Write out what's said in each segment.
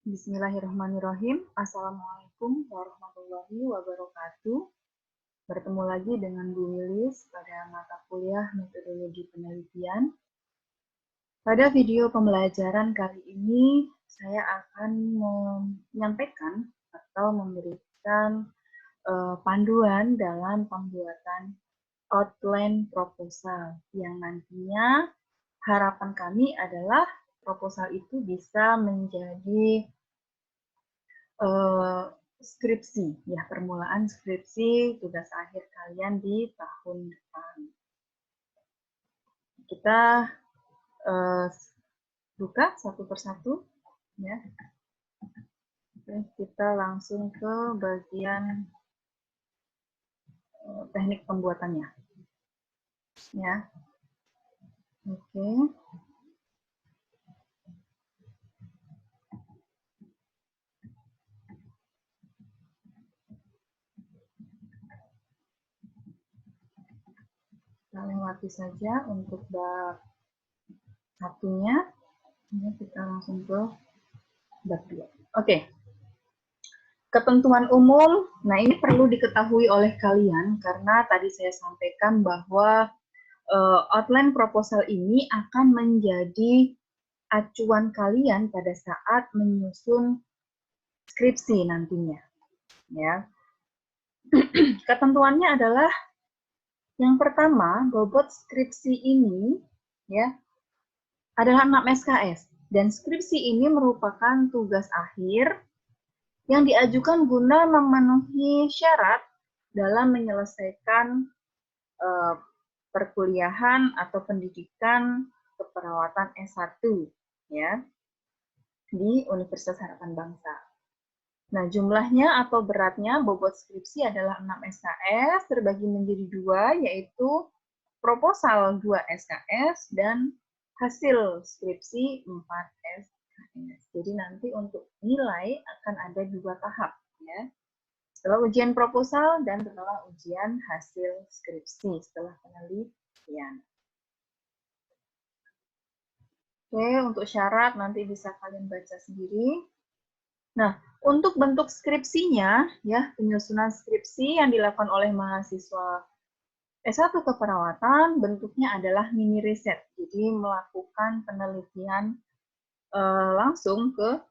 Bismillahirrahmanirrahim. Assalamualaikum warahmatullahi wabarakatuh. Bertemu lagi dengan Bu Wilis pada mata kuliah metodologi penelitian. Pada video pembelajaran kali ini, saya akan menyampaikan atau memberikan panduan dalam pembuatan outline proposal yang nantinya harapan kami adalah proposal itu bisa menjadi skripsi, ya permulaan skripsi tugas akhir kalian di tahun depan. Kita buka satu persatu, ya. Oke, kita langsung ke bagian teknik pembuatannya, ya. Oke. Kita lewati saja untuk bab satunya. Ini kita langsung ke bab 2. Oke. Ketentuan umum, nah ini perlu diketahui oleh kalian karena tadi saya sampaikan bahwa outline proposal ini akan menjadi acuan kalian pada saat menyusun skripsi nantinya. Ya. Ketentuannya adalah yang pertama, bobot skripsi ini ya adalah 6 SKS dan skripsi ini merupakan tugas akhir yang diajukan guna memenuhi syarat dalam menyelesaikan perkuliahan atau pendidikan keperawatan S1 ya di Universitas Harapan Bangsa. Nah, jumlahnya atau beratnya bobot skripsi adalah 6 SKS terbagi menjadi 2, yaitu proposal 2 SKS dan hasil skripsi 4 SKS. Jadi nanti untuk nilai akan ada 2 tahap ya. Setelah ujian proposal dan setelah ujian hasil skripsi setelah penelitian. Oke, untuk syarat nanti bisa kalian baca sendiri. Nah, untuk bentuk skripsinya, ya penyusunan skripsi yang dilakukan oleh mahasiswa S1 keperawatan bentuknya adalah mini riset. Jadi melakukan penelitian langsung ke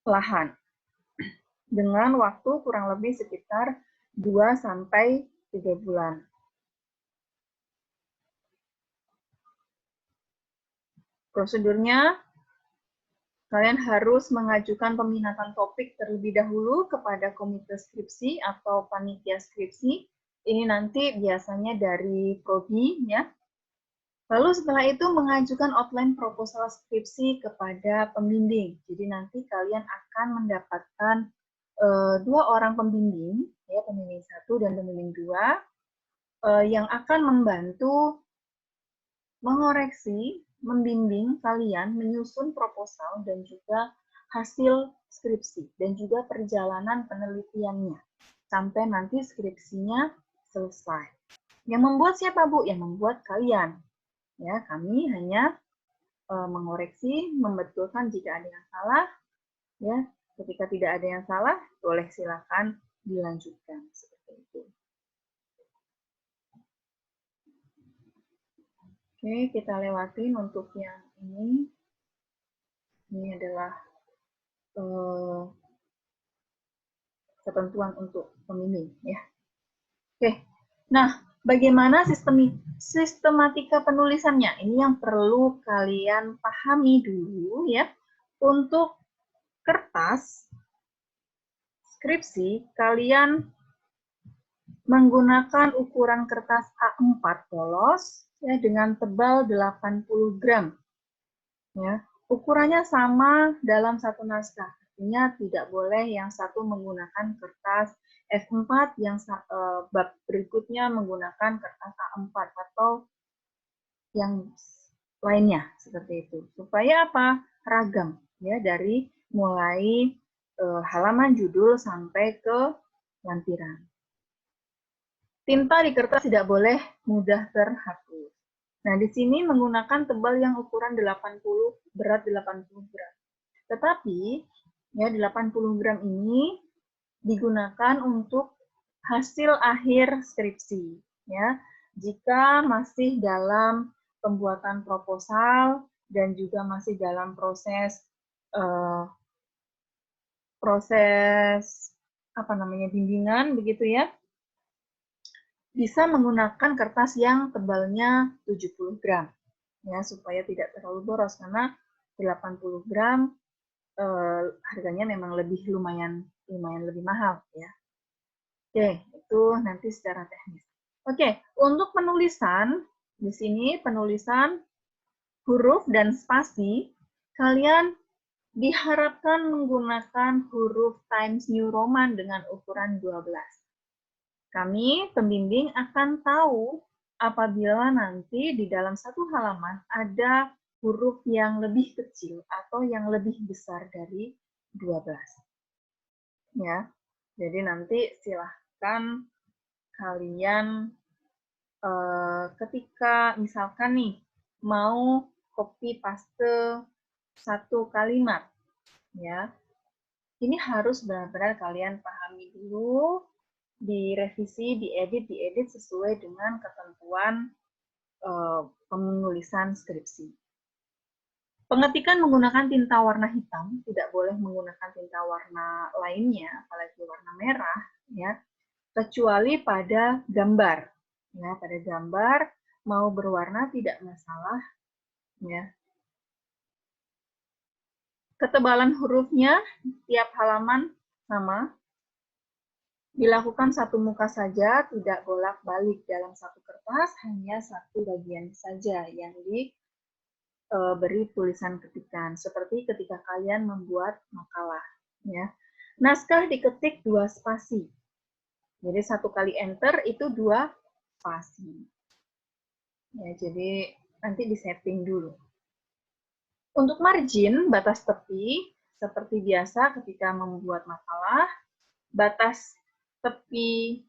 lahan dengan waktu kurang lebih sekitar 2-3 bulan. Prosedurnya, kalian harus mengajukan peminatan topik terlebih dahulu kepada komite skripsi atau panitia skripsi. Ini nanti biasanya dari prodi ya. Lalu setelah itu mengajukan outline proposal skripsi kepada pembimbing. Jadi nanti kalian akan mendapatkan 2 orang pembimbing, ya pembimbing 1 dan pembimbing 2, yang akan membantu mengoreksi, membimbing kalian menyusun proposal dan juga hasil skripsi dan juga perjalanan penelitiannya sampai nanti skripsinya selesai. Yang membuat siapa, Bu? Yang membuat kalian. Ya, kami hanya mengoreksi, membetulkan jika ada yang salah. Ya, ketika tidak ada yang salah, boleh silakan dilanjutkan seperti itu. Oke, kita lewatin untuk yang ini. Ini adalah ketentuan untuk pembimbing, ya. Oke, nah bagaimana sistematika penulisannya? Ini yang perlu kalian pahami dulu, ya. Untuk kertas skripsi, kalian menggunakan ukuran kertas A4 polos ya dengan tebal 80 gram. Ya, ukurannya sama dalam satu naskah. Artinya tidak boleh yang satu menggunakan kertas F4, yang bab berikutnya menggunakan kertas A4 atau yang lainnya seperti itu. Supaya apa? Ragam ya dari mulai halaman judul sampai ke lampiran. Tinta di kertas tidak boleh mudah terhapus. Nah, di sini menggunakan tebal yang ukuran 80, berat 80 gram. Tetapi ya 80 gram ini digunakan untuk hasil akhir skripsi ya. Jika masih dalam pembuatan proposal dan juga masih dalam proses bimbingan begitu ya, bisa menggunakan kertas yang tebalnya 70 gram ya, supaya tidak terlalu boros, karena 80 gram harganya memang lumayan lebih mahal ya. Oke, itu nanti secara teknis. Oke, untuk penulisan di sini penulisan huruf dan spasi, kalian diharapkan menggunakan huruf Times New Roman dengan ukuran 12. Kami, pembimbing, akan tahu apabila nanti di dalam satu halaman ada huruf yang lebih kecil atau yang lebih besar dari 12. Ya, jadi nanti silahkan kalian ketika misalkan nih mau copy paste satu kalimat, ya, ini harus benar-benar kalian pahami dulu, direvisi, diedit sesuai dengan ketentuan penulisan skripsi. Pengetikan menggunakan tinta warna hitam, tidak boleh menggunakan tinta warna lainnya, apalagi warna merah, ya, kecuali pada gambar. Ya, pada gambar mau berwarna tidak masalah, ya. Ketebalan hurufnya tiap halaman sama. Dilakukan satu muka saja, tidak bolak-balik dalam satu kertas, hanya satu bagian saja yang diberi tulisan ketikan, seperti ketika kalian membuat makalah. Ya. Naskah diketik 2 spasi. Jadi 1 kali enter itu 2 spasi. Ya, jadi nanti disetting dulu. Untuk margin, batas tepi, seperti biasa ketika membuat makalah, batas tepi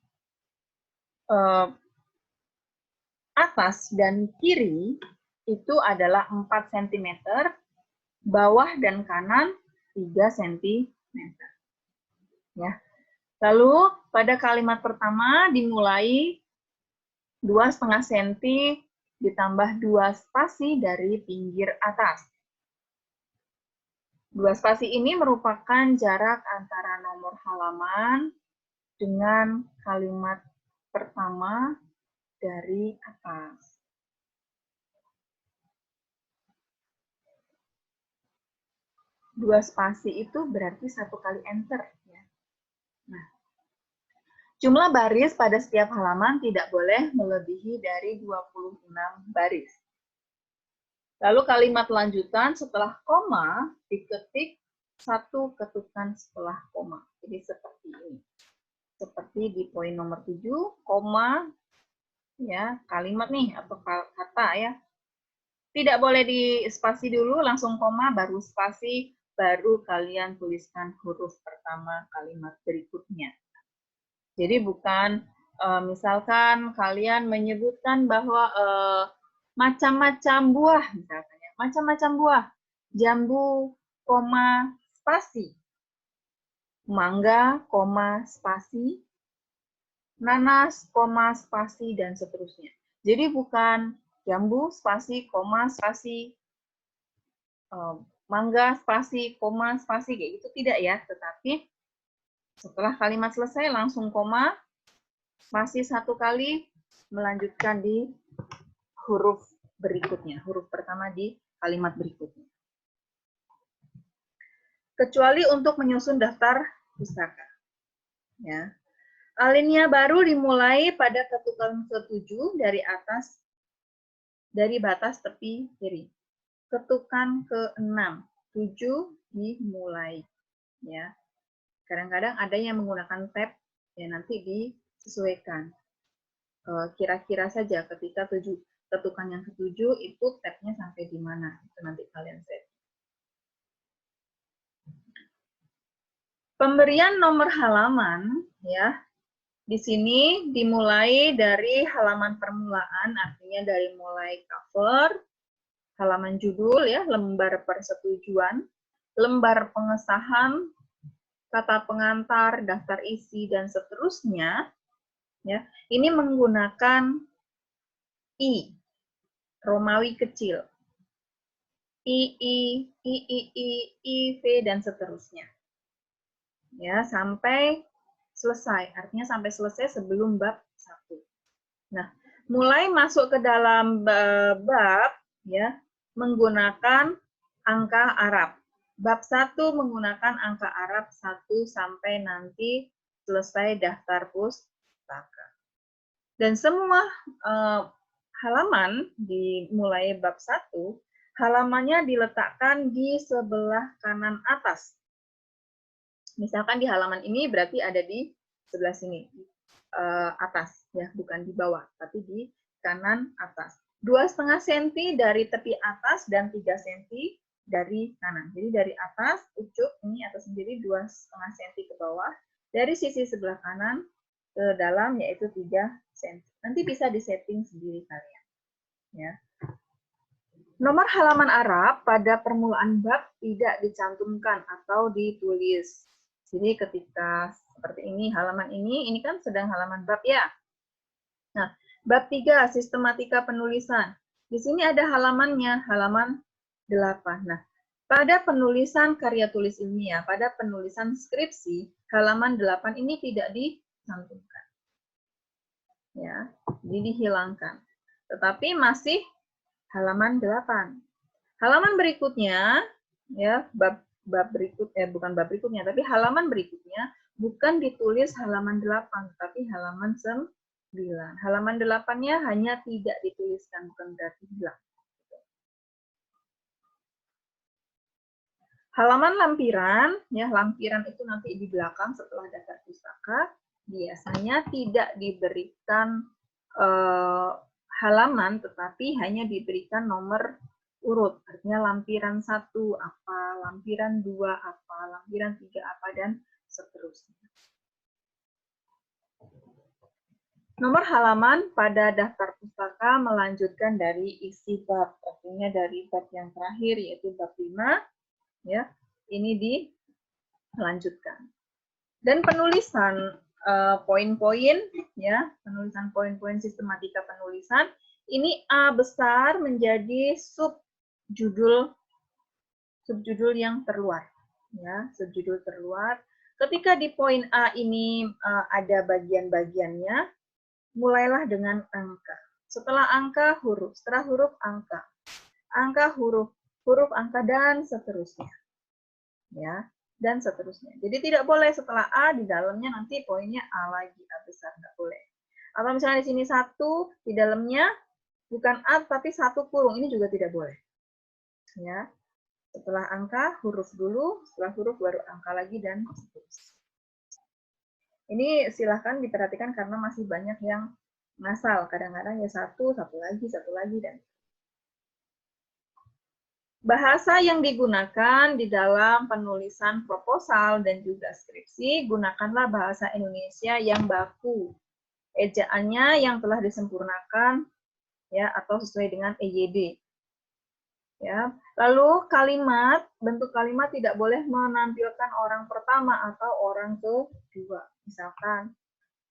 atas dan kiri itu adalah 4 cm, bawah dan kanan 3 cm. Ya. Lalu pada kalimat pertama dimulai 2,5 cm ditambah 2 spasi dari pinggir atas. 2 spasi ini merupakan jarak antara nomor halaman dengan kalimat pertama dari atas. Dua spasi itu berarti 1 kali enter. Ya. Nah, jumlah baris pada setiap halaman tidak boleh melebihi dari 26 baris. Lalu kalimat lanjutan setelah koma diketik 1 ketukan setelah koma. Jadi seperti ini. Seperti di poin nomor 7, koma, ya, kalimat nih atau kata ya. Tidak boleh di spasi dulu, langsung koma, baru spasi, baru kalian tuliskan huruf pertama kalimat berikutnya. Jadi bukan misalkan kalian menyebutkan bahwa macam-macam buah, misalkan ya, macam-macam buah, jambu, koma, spasi, mangga, koma, spasi, nanas, koma, spasi, dan seterusnya. Jadi bukan jambu, spasi, koma, spasi, mangga, spasi, koma, spasi, kayak gitu tidak ya. Tetapi setelah kalimat selesai langsung koma, spasi 1 kali, melanjutkan di huruf berikutnya, huruf pertama di kalimat berikutnya. Kecuali untuk menyusun daftar pustaka. Ya. Alinea baru dimulai pada ketukan ke-7 dari atas, dari batas tepi kiri. Ketukan ke-6, 7 dimulai. Ya. Kadang-kadang ada yang menggunakan tab, ya nanti disesuaikan. Kira-kira saja ketika ketukan yang ke-7 itu tabnya sampai di mana, itu nanti kalian set. Pemberian nomor halaman, ya, di sini dimulai dari halaman permulaan, artinya dari mulai cover, halaman judul, ya, lembar persetujuan, lembar pengesahan, kata pengantar, daftar isi, dan seterusnya, ya, ini menggunakan I, Romawi kecil. I, V, dan seterusnya. Ya, sampai selesai. Artinya sampai selesai sebelum bab 1. Nah, mulai masuk ke dalam bab, ya, menggunakan angka Arab. Bab 1 menggunakan angka Arab 1 sampai nanti selesai daftar pustaka. Dan semua halaman dimulai bab 1, halamannya diletakkan di sebelah kanan atas. Misalkan di halaman ini berarti ada di sebelah sini, atas, ya, bukan di bawah, tapi di kanan atas. 2,5 cm dari tepi atas dan 3 cm dari kanan. Jadi dari atas, ucuk ini atas sendiri 2,5 cm ke bawah, dari sisi sebelah kanan ke dalam yaitu 3 cm. Nanti bisa disetting sendiri kalian. Ya. Nomor halaman Arab pada permulaan bab tidak dicantumkan atau ditulis. Jadi ketika seperti ini, halaman ini kan sedang halaman bab ya. Nah, bab 3, sistematika penulisan. Di sini ada halamannya, halaman 8. Nah, pada penulisan karya tulis ilmiah, pada penulisan skripsi, halaman 8 ini tidak dicantumkan. Ya, jadi dihilangkan. Tetapi masih halaman 8. Halaman berikutnya, ya, bab bukan bab berikutnya, tapi halaman berikutnya bukan ditulis halaman 8, tapi halaman 9. Halaman 8-nya hanya tidak dituliskan, bukan berarti hilang. Halaman lampiran, ya, lampiran itu nanti di belakang setelah daftar pustaka, biasanya tidak diberikan halaman, tetapi hanya diberikan nomor urut. Artinya lampiran 1 apa, lampiran 2 apa, lampiran 3 apa, dan seterusnya. Nomor halaman pada daftar pustaka melanjutkan dari isi bab. Artinya dari bab yang terakhir, yaitu bab 5, ya, ini dilanjutkan. Dan penulisan poin-poin, ya, penulisan poin-poin sistematika penulisan, ini A besar menjadi subjudul yang terluar, ya, subjudul terluar. Ketika di poin A ini ada bagian-bagiannya, mulailah dengan angka. Setelah angka huruf, setelah huruf angka huruf, huruf angka, dan seterusnya, ya, dan seterusnya. Jadi tidak boleh setelah A di dalamnya nanti poinnya A lagi, A besar, nggak boleh. Atau misalnya di sini 1, di dalamnya bukan A tapi 1 kurung, ini juga tidak boleh. Ya, setelah angka huruf dulu, setelah huruf baru angka lagi, dan seterusnya. Ini silahkan diperhatikan karena masih banyak yang ngasal. Kadang-kadang ya satu lagi, dan bahasa yang digunakan di dalam penulisan proposal dan juga skripsi, gunakanlah bahasa Indonesia yang baku. Ejaannya yang telah disempurnakan, ya, atau sesuai dengan EYD. Ya. Lalu kalimat, bentuk kalimat tidak boleh menampilkan orang pertama atau orang kedua. Misalkan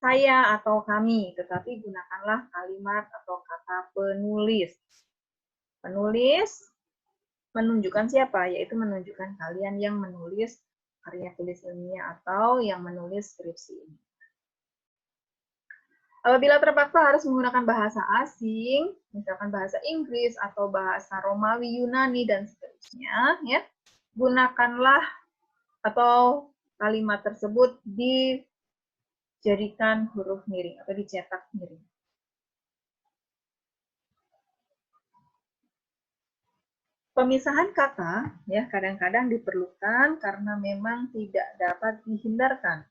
saya atau kami, tetapi gunakanlah kalimat atau kata penulis. Penulis menunjukkan siapa? Yaitu menunjukkan kalian yang menulis karya tulis ilmiah atau yang menulis skripsi ini. Apabila terpaksa harus menggunakan bahasa asing, misalkan bahasa Inggris atau bahasa Romawi, Yunani, dan seterusnya, ya, gunakanlah atau kalimat tersebut dijadikan huruf miring atau dicetak miring. Pemisahan kata, ya, kadang-kadang diperlukan karena memang tidak dapat dihindarkan.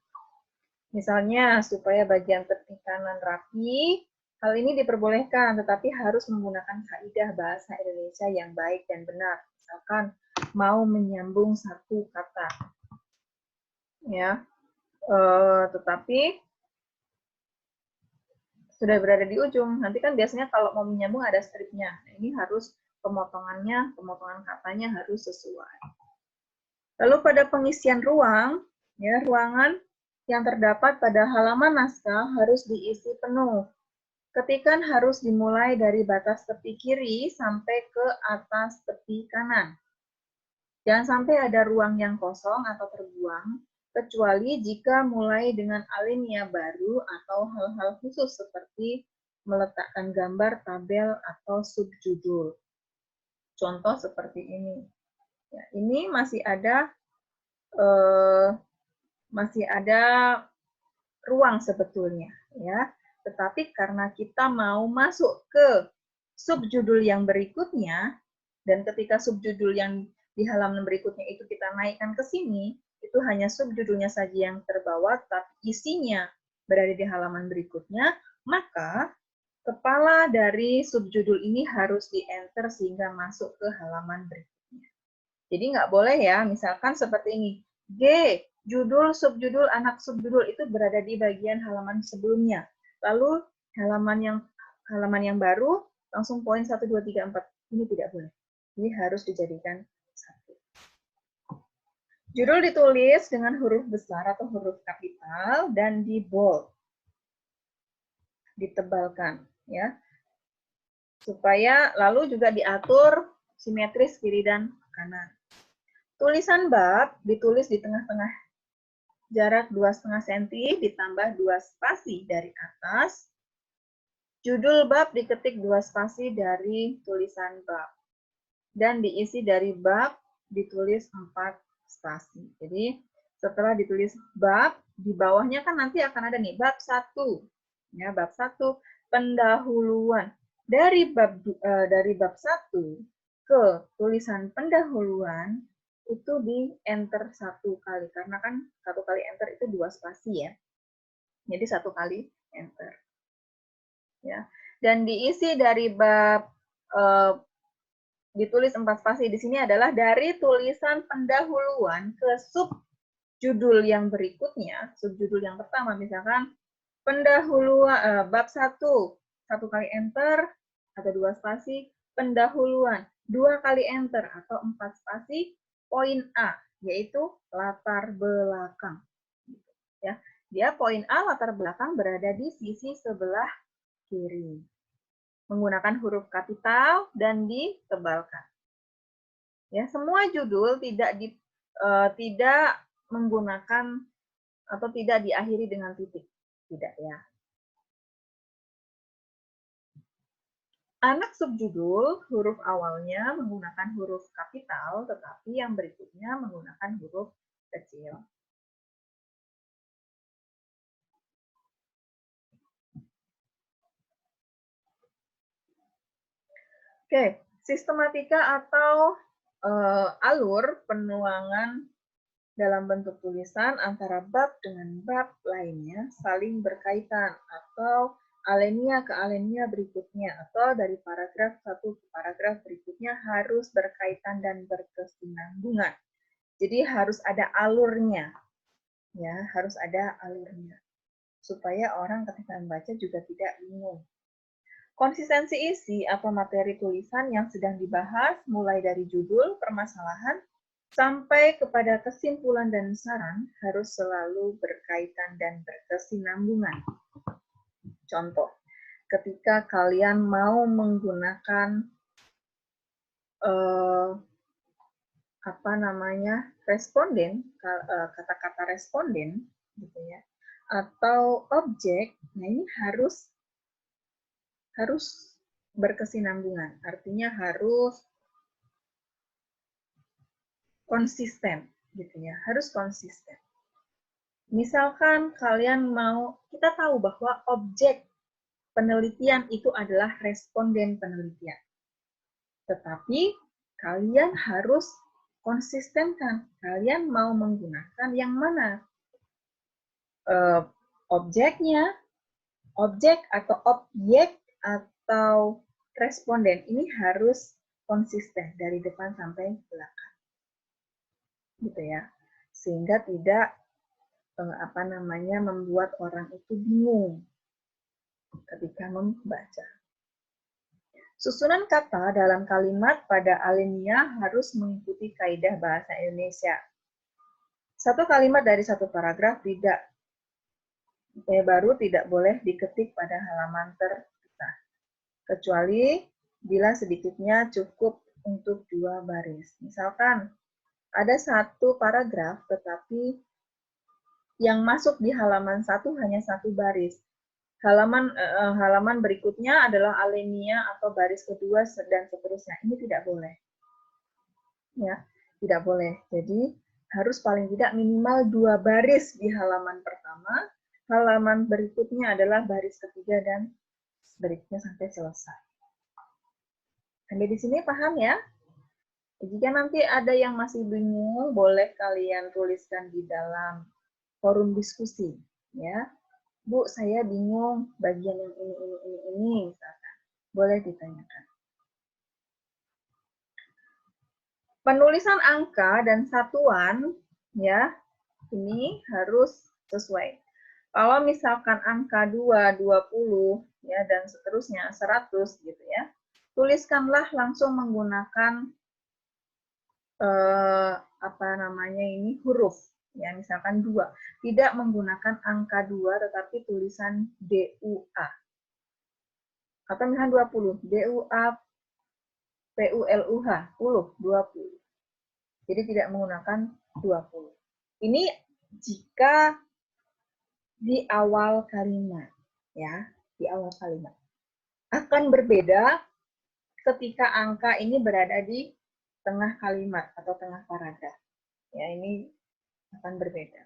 Misalnya, supaya bagian tepi kanan rapi, hal ini diperbolehkan, tetapi harus menggunakan kaidah bahasa Indonesia yang baik dan benar. Misalkan, mau menyambung satu kata. Ya, tetapi sudah berada di ujung. Nanti kan biasanya kalau mau menyambung ada stripnya. Nah, ini harus pemotongan katanya harus sesuai. Lalu pada pengisian ruang, ya, ruangan yang terdapat pada halaman naskah harus diisi penuh. Ketikan harus dimulai dari batas tepi kiri sampai ke atas tepi kanan. Jangan sampai ada ruang yang kosong atau terbuang, kecuali jika mulai dengan alinea baru atau hal-hal khusus seperti meletakkan gambar, tabel, atau subjudul. Contoh seperti ini. Ya, ini masih ada ruang sebetulnya, ya. Tetapi karena kita mau masuk ke subjudul yang berikutnya, dan ketika subjudul yang di halaman berikutnya itu kita naikkan ke sini, itu hanya subjudulnya saja yang terbawa, tapi isinya berada di halaman berikutnya, maka kepala dari subjudul ini harus di-enter sehingga masuk ke halaman berikutnya. Jadi nggak boleh ya, misalkan seperti ini, G, judul, subjudul, anak subjudul itu berada di bagian halaman sebelumnya. Lalu halaman yang baru langsung poin 1, 2, 3, 4. Ini tidak boleh. Ini harus dijadikan satu. Judul ditulis dengan huruf besar atau huruf kapital dan di bold. Ditebalkan, ya. Supaya lalu juga diatur simetris kiri dan kanan. Tulisan bab ditulis di tengah-tengah jarak 2,5 cm ditambah 2 spasi dari atas. Judul bab diketik 2 spasi dari tulisan bab. Dan diisi dari bab ditulis 4 spasi. Jadi setelah ditulis bab, di bawahnya kan nanti akan ada nih bab 1. Ya, bab 1 pendahuluan. Dari bab 1 ke tulisan pendahuluan itu di enter 1 kali, karena kan 1 kali enter itu 2 spasi ya. Jadi 1 kali enter. Ya. Dan diisi dari bab ditulis 4 spasi di sini adalah dari tulisan pendahuluan ke subjudul yang berikutnya, subjudul yang pertama misalkan pendahuluan bab 1, 1 kali enter atau 2 spasi, pendahuluan 2 kali enter atau 4 spasi, poin A, yaitu latar belakang. Ya, dia poin A latar belakang berada di sisi sebelah kiri. Menggunakan huruf kapital dan ditebalkan. Ya, semua judul tidak menggunakan atau tidak diakhiri dengan titik. Tidak ya. Anak subjudul, huruf awalnya menggunakan huruf kapital, tetapi yang berikutnya menggunakan huruf kecil. Oke, sistematika atau alur penuangan dalam bentuk tulisan antara bab dengan bab lainnya saling berkaitan atau alinea ke alinea berikutnya atau dari paragraf satu ke paragraf berikutnya harus berkaitan dan berkesinambungan. Jadi harus ada alurnya, ya harus ada alurnya supaya orang ketika membaca juga tidak bingung. Konsistensi isi atau materi tulisan yang sedang dibahas mulai dari judul, permasalahan, sampai kepada kesimpulan dan saran harus selalu berkaitan dan berkesinambungan. Contoh, ketika kalian mau menggunakan responden, kata-kata responden, gitu ya, atau objek, nah ini harus berkesinambungan, artinya harus konsisten, gitu ya, harus konsisten. Misalkan kalian kita tahu bahwa objek penelitian itu adalah responden penelitian. Tetapi kalian harus konsistenkan. Kalian mau menggunakan yang mana? Objeknya, objek atau objek atau responden ini harus konsisten dari depan sampai belakang. Gitu ya. Sehingga tidak membuat orang itu bingung ketika membaca. Susunan kata dalam kalimat pada alinea harus mengikuti kaidah bahasa Indonesia. Satu kalimat dari satu paragraf baru tidak boleh diketik pada halaman terpisah, kecuali bila sedikitnya cukup untuk 2 baris. Misalkan ada satu paragraf, tetapi yang masuk di halaman 1 hanya 1 baris. Halaman berikutnya adalah alinea atau baris kedua dan seterusnya. Ini tidak boleh. Ya, tidak boleh. Jadi harus paling tidak minimal 2 baris di halaman pertama. Halaman berikutnya adalah baris ketiga dan berikutnya sampai selesai. Sampai di sini paham ya? Jika nanti ada yang masih bingung, boleh kalian tuliskan di dalam forum diskusi, ya. Bu, saya bingung bagian yang ini, misalkan. Boleh ditanyakan. Penulisan angka dan satuan, ya, ini harus sesuai. Kalau misalkan angka 2, 20, ya, dan seterusnya, 100, gitu ya, tuliskanlah langsung menggunakan huruf, ya, misalkan 2. Tidak menggunakan angka 2, tetapi tulisan DUA. Atau misalkan 20, DUA, PULUH, 20. Jadi tidak menggunakan 20. Ini jika di awal kalimat, ya, di awal kalimat. Akan berbeda ketika angka ini berada di tengah kalimat atau tengah paragraf. Ya, ini akan berbeda.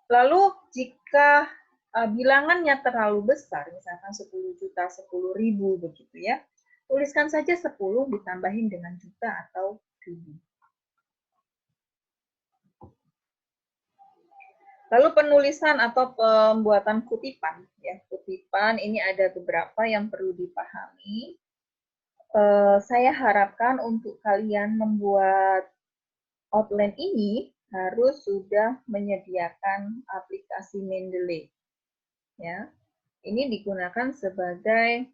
Lalu jika bilangannya terlalu besar, misalkan 10 juta, 10.000 begitu ya, tuliskan saja 10 ditambahin dengan juta atau ribu. Lalu penulisan atau pembuatan kutipan, ya, kutipan ini ada beberapa yang perlu dipahami. Saya harapkan untuk kalian membuat outline ini harus sudah menyediakan aplikasi Mendeley. Ya, ini digunakan sebagai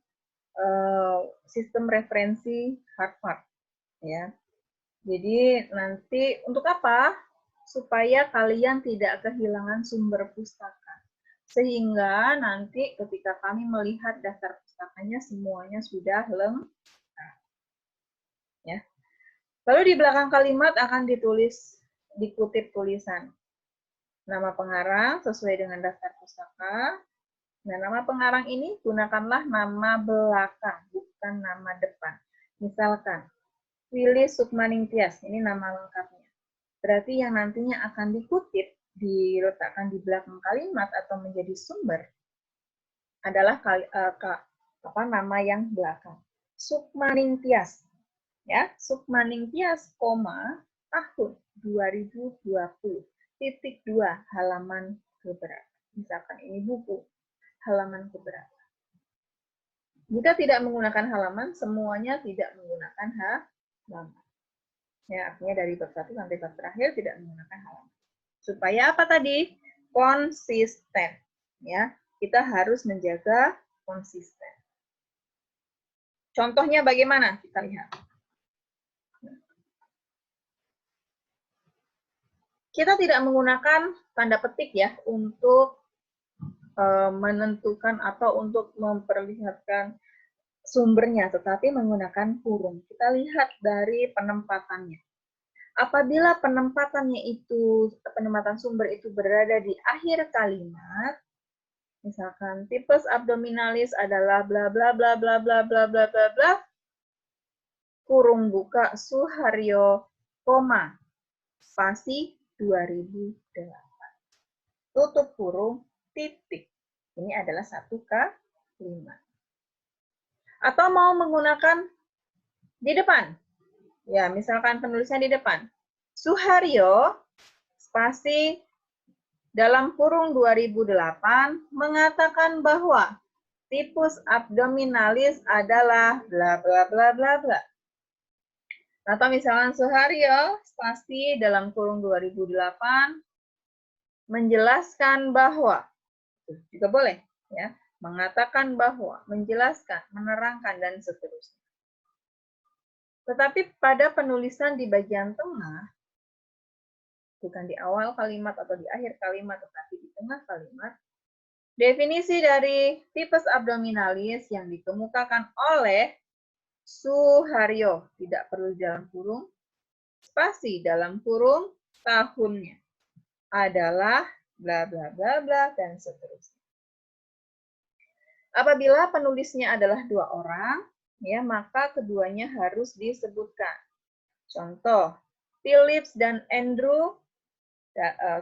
sistem referensi Harvard. Ya, jadi nanti untuk apa? Supaya kalian tidak kehilangan sumber pustaka. Sehingga nanti ketika kami melihat daftar pustakanya semuanya sudah lengkap. Ya. Lalu di belakang kalimat akan dikutip tulisan nama pengarang sesuai dengan daftar pustaka. Nah, nama pengarang ini gunakanlah nama belakang, bukan nama depan. Misalkan, Willy Sukmaningtyas, ini nama lengkapnya. Berarti yang nantinya akan dikutip, diletakkan di belakang kalimat atau menjadi sumber, adalah nama yang belakang. Sukmaningtyas. Ya, Sukmaningtyas, tahun 2020, titik 2, halaman keberapa. Misalkan ini buku, halaman keberapa. Jika tidak menggunakan halaman, semuanya tidak menggunakan halaman. Ya, artinya dari bab 1 sampai bab terakhir tidak menggunakan halaman. Supaya apa tadi? Konsisten. Ya, kita harus menjaga konsisten. Contohnya bagaimana? Kita lihat. Kita tidak menggunakan tanda petik ya untuk menentukan atau untuk memperlihatkan sumbernya, tetapi menggunakan kurung. Kita lihat dari penempatannya. Apabila penempatan sumber itu berada di akhir kalimat, misalkan tipes abdominalis adalah bla bla bla bla bla bla bla bla bla, kurung buka Suharyo, spasi 2008. Tutup kurung, titik. Ini adalah 1 kalimat. Atau mau menggunakan di depan. Ya, misalkan penulisnya di depan. Suharyo, spasi dalam kurung 2008, mengatakan bahwa tipus abdominalis adalah bla bla bla bla bla. Atau misalkan Suharyo, spasi dalam kurung 2008, menjelaskan bahwa, juga boleh, ya, mengatakan bahwa, menjelaskan, menerangkan, dan seterusnya. Tetapi pada penulisan di bagian tengah, bukan di awal kalimat atau di akhir kalimat, tetapi di tengah kalimat. Definisi dari tipes abdominalis yang dikemukakan oleh Suharyo, tidak perlu dalam kurung, spasi dalam kurung, tahunnya adalah bla bla bla bla dan seterusnya. Apabila penulisnya adalah 2 orang, ya maka keduanya harus disebutkan. Contoh, Philips dan Andrew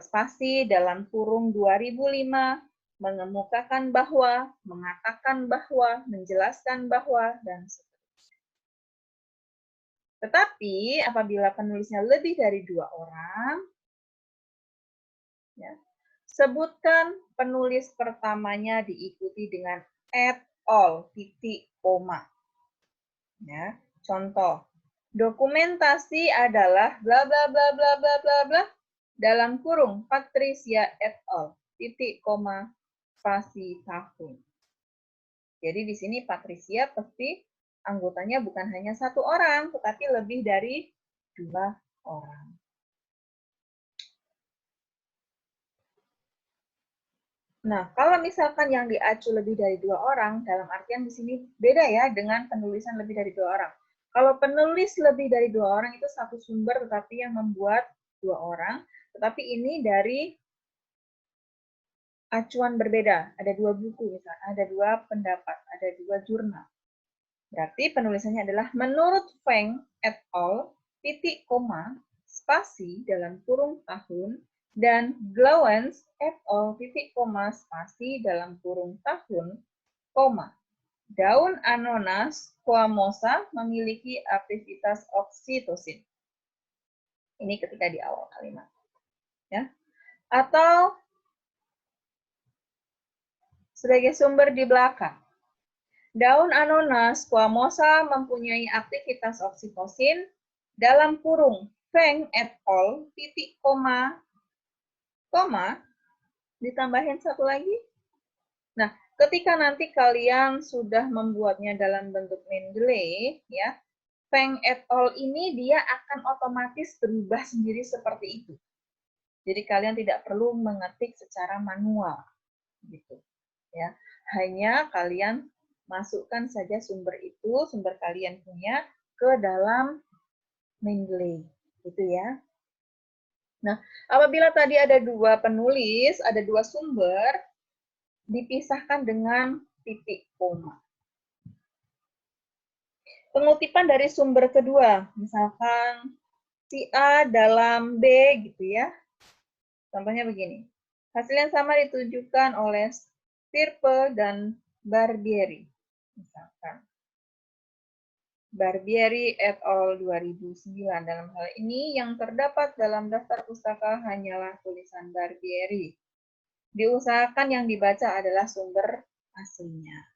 spasi dalam kurung 2005 mengemukakan bahwa, mengatakan bahwa, menjelaskan bahwa, dan seterusnya. Tetapi apabila penulisnya lebih dari 2 orang, ya, sebutkan penulis pertamanya diikuti dengan et al, titik, koma. Ya, contoh, dokumentasi adalah bla bla bla bla bla bla bla dalam kurung Patricia et al, titik, koma, spasi tahun. Jadi di sini Patricia pasti anggotanya bukan hanya 1 orang, tetapi lebih dari 2 orang. Nah, kalau misalkan yang diacu lebih dari 2 orang, dalam artian di sini beda ya dengan penulisan lebih dari 2 orang. Kalau penulis lebih dari 2 orang itu satu sumber, tetapi yang membuat 2 orang, tetapi ini dari acuan berbeda. Ada 2 buku misalnya, ada 2 pendapat, ada 2 jurnal. Berarti penulisannya adalah menurut Feng et al, titik koma, spasi dalam kurung tahun, dan Glowens et al, titik koma, spasi dalam kurung tahun, koma. Daun Anonas squamosa memiliki aktivitas oksitosin. Ini ketika di awal kalimat. Ya. Atau sebagai sumber di belakang. Daun Anonas squamosa mempunyai aktivitas oksitosin dalam kurung Feng et al, titik koma, ditambahin satu lagi. Nah, ketika nanti kalian sudah membuatnya dalam bentuk Mendeley, ya, Feng et al ini dia akan otomatis berubah sendiri seperti itu. Jadi kalian tidak perlu mengetik secara manual, gitu, ya. Hanya kalian masukkan saja sumber itu, sumber kalian punya, ke dalam Mendeley, gitu ya. Nah, apabila tadi ada 2 penulis, ada 2 sumber, dipisahkan dengan titik koma. Pengutipan dari sumber kedua, misalkan si A dalam B, gitu ya. Contohnya begini. Hasil yang sama ditunjukkan oleh Stirpe dan Barbieri. Misalkan. Barbieri et al. 2009. Dalam hal ini, yang terdapat dalam daftar pustaka hanyalah tulisan Barbieri. Diusahakan yang dibaca adalah sumber aslinya.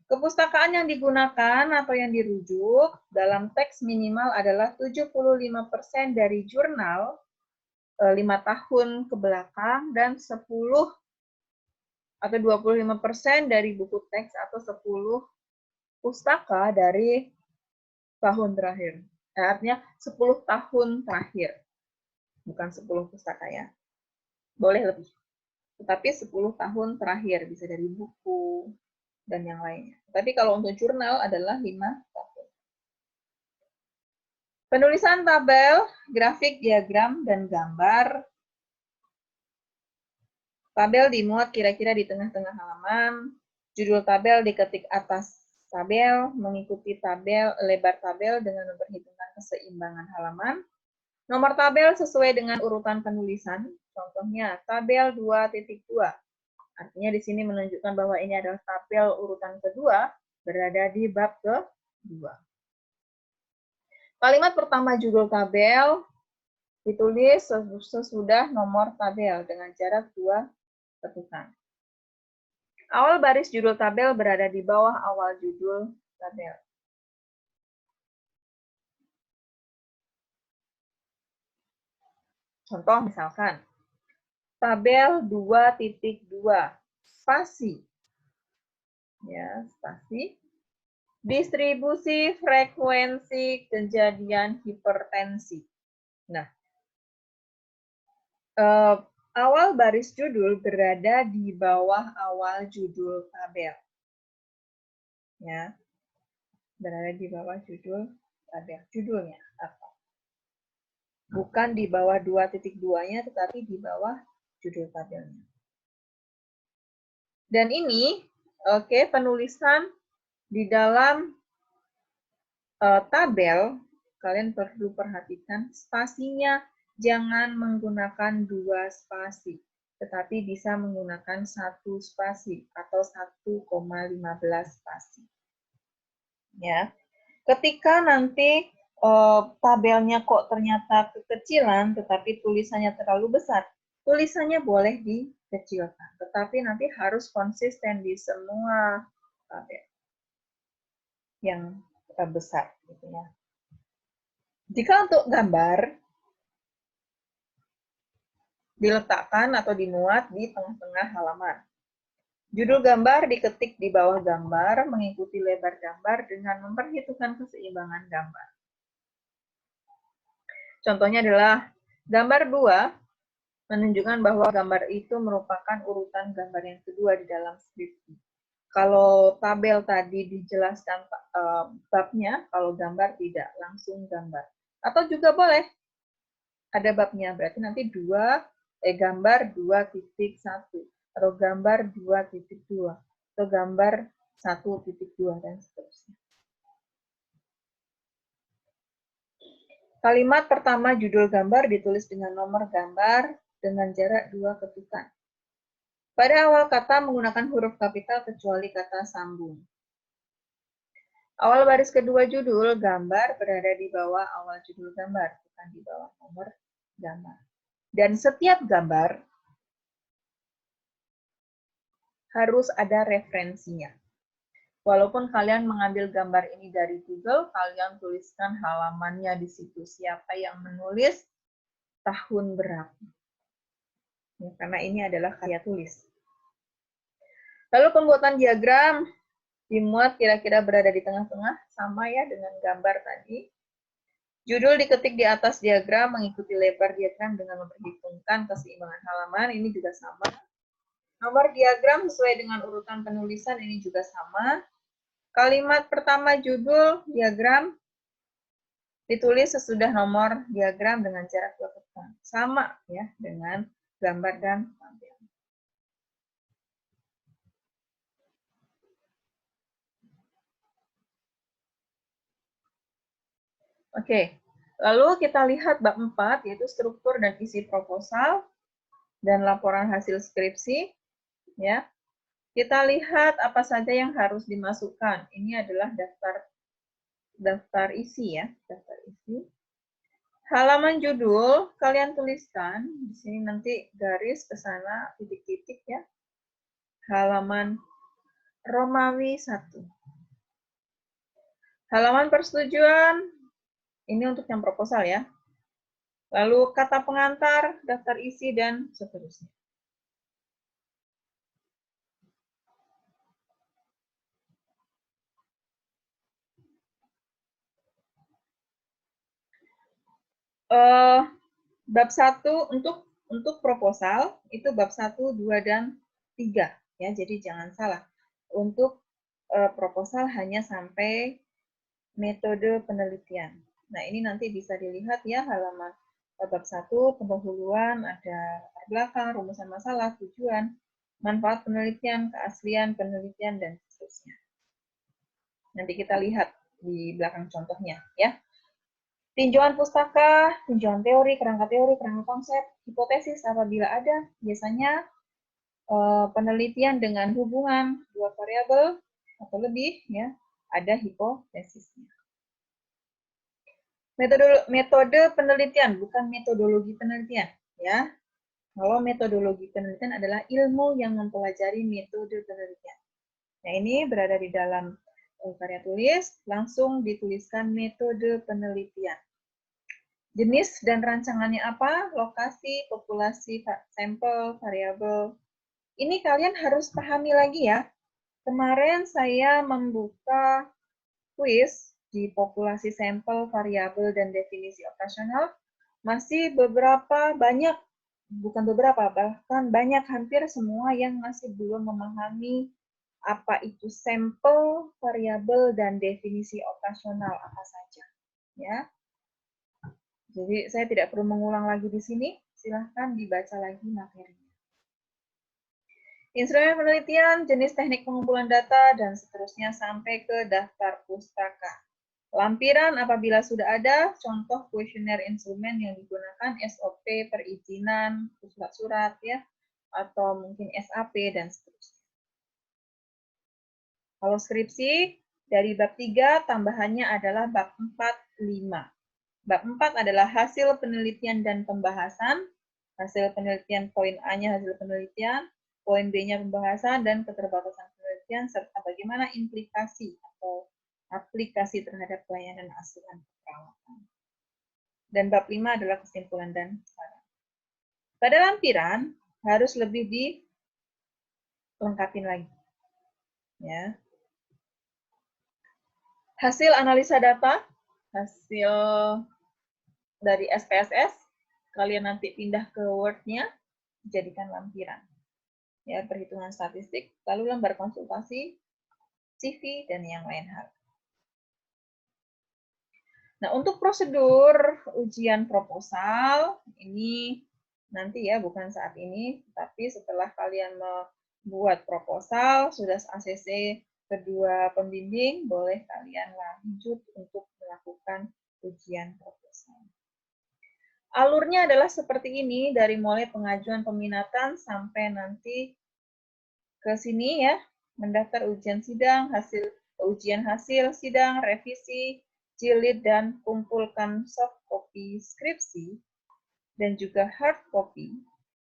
Kepustakaan yang digunakan atau yang dirujuk dalam teks minimal adalah 75% dari jurnal 5 tahun ke belakang dan 10 atau 25% dari buku teks atau 10 pustaka dari tahun terakhir. Artinya 10 tahun terakhir. Bukan 10 pustaka ya. Boleh lebih. Tetapi 10 tahun terakhir. Bisa dari buku dan yang lainnya. Tapi kalau untuk jurnal adalah 5 tahun. Penulisan tabel, grafik, diagram, dan gambar. Tabel dimuat kira-kira di tengah-tengah halaman. Judul tabel diketik atas tabel, mengikuti tabel, lebar tabel dengan memperhitungkan keseimbangan halaman. Nomor tabel sesuai dengan urutan penulisan. Contohnya, tabel 2.2. Artinya di sini menunjukkan bahwa ini adalah tabel urutan kedua, berada di bab kedua. Kalimat pertama judul tabel ditulis sesudah nomor tabel dengan jarak 2 ketukan. Awal baris judul tabel berada di bawah awal judul tabel. Contoh misalkan, tabel 2.2, spasi. Ya, spasi. Distribusi frekuensi kejadian hipertensi. Nah, awal baris judul berada di bawah awal judul tabel. Ya, berada di bawah judul tabel. Judulnya apa? Bukan di bawah 2.2-nya, tetapi di bawah judul tabelnya. Dan ini, penulisan di dalam tabel, kalian perlu perhatikan spasinya jangan menggunakan 2 spasi, tetapi bisa menggunakan 1 spasi atau 1,15 spasi. Ya, ketika nanti tabelnya kok ternyata kekecilan, tetapi tulisannya terlalu besar, tulisannya boleh dikecilkan, tetapi nanti harus konsisten di semua tabel yang besar, gitu ya. Jika untuk gambar, diletakkan atau dimuat di tengah-tengah halaman. Judul gambar diketik di bawah gambar, mengikuti lebar gambar dengan memperhitungkan keseimbangan gambar. Contohnya adalah gambar 2 menunjukkan bahwa gambar itu merupakan urutan gambar yang kedua di dalam skripsi. Kalau tabel tadi dijelaskan babnya, kalau gambar tidak, langsung gambar. Atau juga boleh ada babnya, berarti nanti gambar 2.1 atau gambar 2.2 atau gambar 1.2 dan seterusnya. Kalimat pertama judul gambar ditulis dengan nomor gambar dengan jarak 2 ketukan. Pada awal kata menggunakan huruf kapital kecuali kata sambung. Awal baris kedua judul gambar berada di bawah awal judul gambar, bukan di bawah nomor gambar. Dan setiap gambar harus ada referensinya. Walaupun kalian mengambil gambar ini dari Google, kalian tuliskan halamannya di situ. Siapa yang menulis, tahun berapa. Ya, karena ini adalah karya tulis. Lalu pembuatan diagram dimuat kira-kira berada di tengah-tengah, sama ya dengan gambar tadi. Judul diketik di atas diagram, mengikuti lebar diagram dengan memperhitungkan keseimbangan halaman, ini juga sama. Nomor diagram sesuai dengan urutan penulisan, ini juga sama. Kalimat pertama judul diagram ditulis sesudah nomor diagram dengan jarak 2 ketukan. Sama ya dengan gambar dan tampil. Oke, lalu kita lihat bab 4, yaitu struktur dan isi proposal dan laporan hasil skripsi. Ya, kita lihat apa saja yang harus dimasukkan. Ini adalah daftar isi ya, daftar isi. Halaman judul kalian tuliskan di sini, nanti garis ke sana titik-titik ya. Halaman Romawi 1. Halaman persetujuan ini untuk yang proposal ya. Lalu kata pengantar, daftar isi dan seterusnya. Bab 1 untuk proposal itu bab 1, 2 dan 3 ya. Jadi jangan salah. Untuk proposal hanya sampai metode penelitian. Nah, ini nanti bisa dilihat ya halaman bab 1 pendahuluan, ada belakang, rumusan masalah, tujuan, manfaat penelitian, keaslian penelitian dan seterusnya. Nanti kita lihat di belakang contohnya ya. Tinjauan pustaka, tinjauan teori, kerangka konsep, hipotesis apabila ada, biasanya penelitian dengan hubungan 2 variabel atau lebih, ya, ada hipotesisnya. Metode penelitian, bukan metodologi penelitian, ya. Kalau metodologi penelitian adalah ilmu yang mempelajari metode penelitian. Nah, ini berada di dalam karya tulis, langsung dituliskan metode penelitian. Jenis dan rancangannya apa, lokasi, populasi, sampel, variabel. Ini kalian harus pahami lagi ya. Kemarin saya membuka kuis di populasi, sampel, variabel, dan definisi operasional. Masih beberapa banyak bukan beberapa, bahkan banyak, hampir semua yang masih belum memahami apa itu sampel, variabel, dan definisi operasional apa saja. Ya, jadi saya tidak perlu mengulang lagi di sini, silahkan dibaca lagi materinya. Instrumen penelitian, jenis teknik pengumpulan data, dan seterusnya sampai ke daftar pustaka. Lampiran apabila sudah ada, contoh kuesioner instrumen yang digunakan, SOP, perizinan, surat-surat, ya, atau mungkin SAP, dan seterusnya. Kalau skripsi, dari bab 3, tambahannya adalah bab 4, 5. Bab 4 adalah hasil penelitian dan pembahasan. Hasil penelitian, poin A-nya hasil penelitian, poin B-nya pembahasan, dan keterbatasan penelitian, serta bagaimana implikasi atau aplikasi terhadap pelayanan asuhan perawatan. Dan bab 5 adalah kesimpulan dan saran. Pada lampiran, harus lebih dilengkapin lagi. Ya. Hasil analisa data, hasil dari SPSS, kalian nanti pindah ke Word-nya, jadikan lampiran. Ya, perhitungan statistik, lalu lembar konsultasi, CV, dan yang lain hal. Nah, untuk prosedur ujian proposal, ini nanti ya, bukan saat ini, tapi setelah kalian membuat proposal, sudah ACC kedua pembimbing, boleh kalian lanjut untuk melakukan ujian proposal. Alurnya adalah seperti ini, dari mulai pengajuan peminatan sampai nanti ke sini ya, mendaftar ujian sidang, ujian hasil sidang, revisi, jilid, dan kumpulkan soft copy skripsi, dan juga hard copy,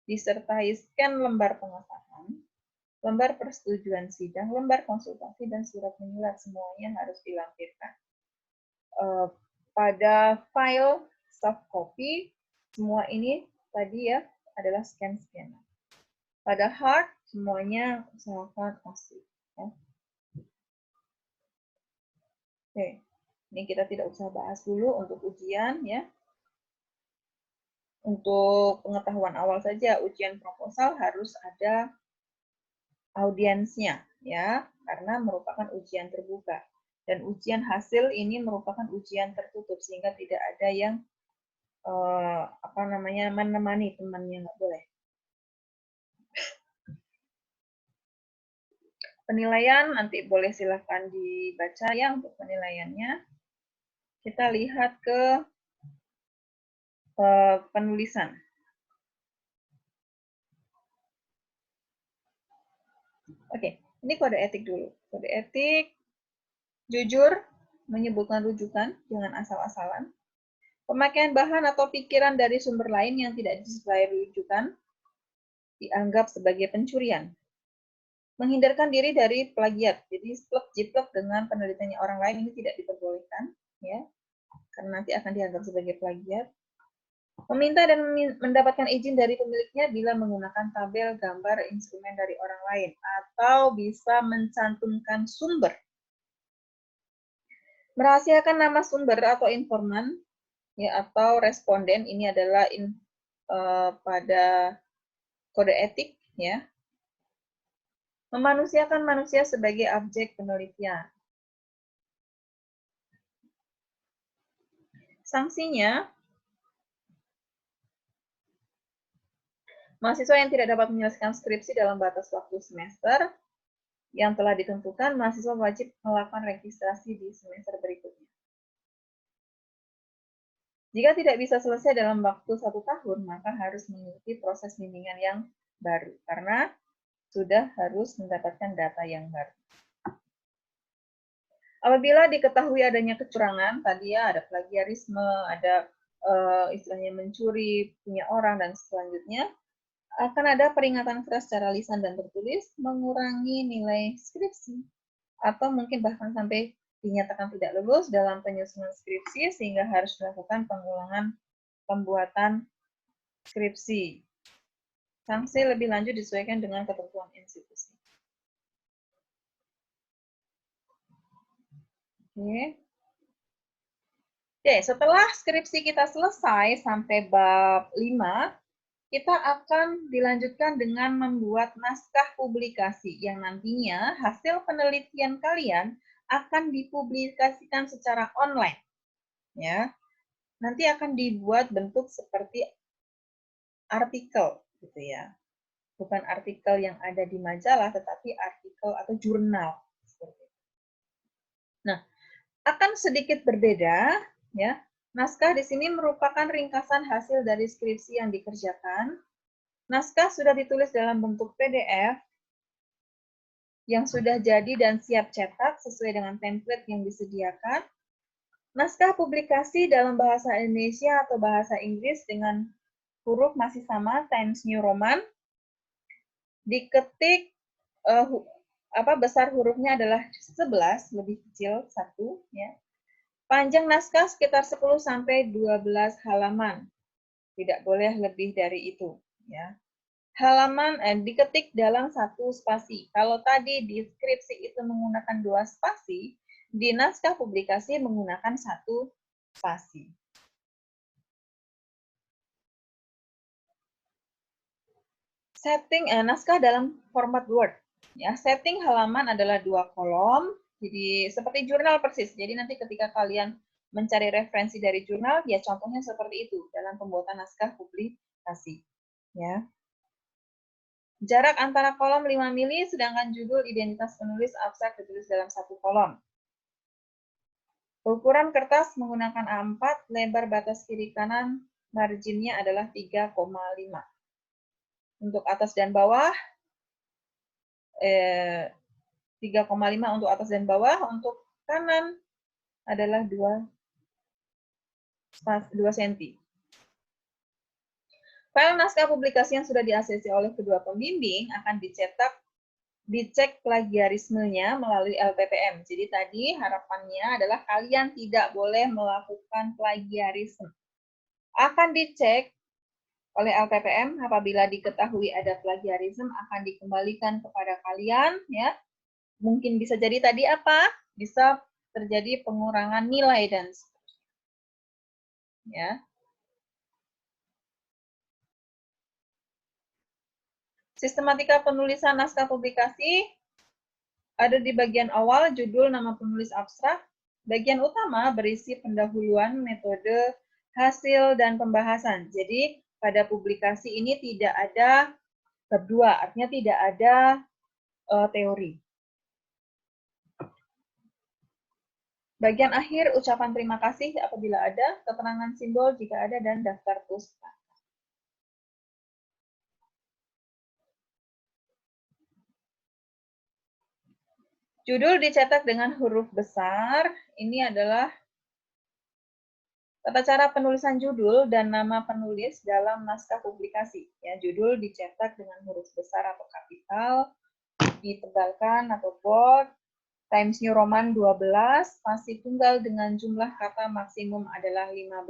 disertai scan lembar pengesahan, lembar persetujuan sidang, lembar konsultasi, dan surat menyurat, semuanya harus dilampirkan. Pada file soft copy, semua ini tadi ya adalah scan-scan. Pada hard, semuanya usahakan asli. Ya. Oke, ini kita tidak usah bahas dulu untuk ujian ya. Untuk pengetahuan awal saja, ujian proposal harus ada audiensnya ya, karena merupakan ujian terbuka. Dan ujian hasil ini merupakan ujian tertutup, sehingga tidak ada yang menemani temannya, nggak boleh. Penilaian nanti boleh silahkan dibaca ya untuk penilaiannya. Kita lihat ke penulisan. Oke, ini kode etik dulu. Kode etik, jujur, menyebutkan rujukan, jangan asal-asalan. Pemakaian bahan atau pikiran dari sumber lain yang tidak disertai rujukan dianggap sebagai pencurian. Menghindarkan diri dari plagiat. Jadi jiplek dengan penelitiannya orang lain ini tidak diperbolehkan, ya, karena nanti akan dianggap sebagai plagiat. Meminta dan mendapatkan izin dari pemiliknya bila menggunakan tabel gambar instrumen dari orang lain, atau bisa mencantumkan sumber. Merahasiakan nama sumber atau informan, ya, atau responden, ini adalah pada kode etik, ya. Memanusiakan manusia sebagai objek penelitian. Sanksinya, mahasiswa yang tidak dapat menyelesaikan skripsi dalam batas waktu semester yang telah ditentukan, mahasiswa wajib melakukan registrasi di semester berikutnya. Jika tidak bisa selesai dalam waktu 1 tahun, maka harus mengikuti proses bimbingan yang baru, karena sudah harus mendapatkan data yang baru. Apabila diketahui adanya kecurangan, tadi ya ada plagiarisme, ada istilahnya mencuri punya orang, dan selanjutnya, akan ada peringatan keras secara lisan dan tertulis, mengurangi nilai skripsi, atau mungkin bahkan sampai dinyatakan tidak lulus dalam penyusunan skripsi, sehingga harus dilakukan pengulangan pembuatan skripsi. Sanksi lebih lanjut disesuaikan dengan ketentuan institusi. Oke. Oke, setelah skripsi kita selesai sampai bab 5, kita akan dilanjutkan dengan membuat naskah publikasi yang nantinya hasil penelitian kalian akan dipublikasikan secara online. Ya, nanti akan dibuat bentuk seperti artikel, gitu ya. Bukan artikel yang ada di majalah, tetapi artikel atau jurnal. Nah, akan sedikit berbeda, ya. Naskah di sini merupakan ringkasan hasil dari skripsi yang dikerjakan. Naskah sudah ditulis dalam bentuk PDF yang sudah jadi dan siap cetak sesuai dengan template yang disediakan. Naskah publikasi dalam bahasa Indonesia atau bahasa Inggris dengan huruf masih sama, Times New Roman. Diketik besar hurufnya adalah 11, lebih kecil 1, ya. Panjang naskah sekitar 10 sampai 12 halaman. Tidak boleh lebih dari itu, ya. Halaman diketik dalam 1 spasi. Kalau tadi di skripsi itu menggunakan 2 spasi, di naskah publikasi menggunakan 1 spasi. Setting naskah dalam format Word. Ya, setting halaman adalah 2 kolom. Jadi seperti jurnal persis. Jadi nanti ketika kalian mencari referensi dari jurnal, ya contohnya seperti itu dalam pembuatan naskah publikasi. Ya. Jarak antara kolom 5 mili, sedangkan judul, identitas penulis, abstrak ditulis dalam 1 kolom. Ukuran kertas menggunakan A4, lebar batas kiri kanan, marginnya adalah 3,5. Untuk atas dan bawah, 3,5 untuk atas dan bawah, untuk kanan adalah 2 cm. File naskah publikasi yang sudah di-ACC oleh kedua pembimbing akan dicek plagiarismenya melalui LPPM. Jadi tadi harapannya adalah kalian tidak boleh melakukan plagiarisme. Akan dicek oleh LPPM, apabila diketahui ada plagiarisme akan dikembalikan kepada kalian, ya. Mungkin bisa jadi tadi apa? Bisa terjadi pengurangan nilai dan seterusnya. Ya. Sistematika penulisan naskah publikasi ada di bagian awal judul, nama penulis, abstrak. Bagian utama berisi pendahuluan, metode, hasil, dan pembahasan. Jadi pada publikasi ini tidak ada bab 2, artinya tidak ada teori. Bagian akhir ucapan terima kasih apabila ada, keterangan simbol jika ada, dan daftar pustaka. Judul dicetak dengan huruf besar. Ini adalah tata cara penulisan judul dan nama penulis dalam naskah publikasi. Ya, judul dicetak dengan huruf besar atau kapital, ditebalkan atau bold, Times New Roman 12, spasi tunggal dengan jumlah kata maksimum adalah 15.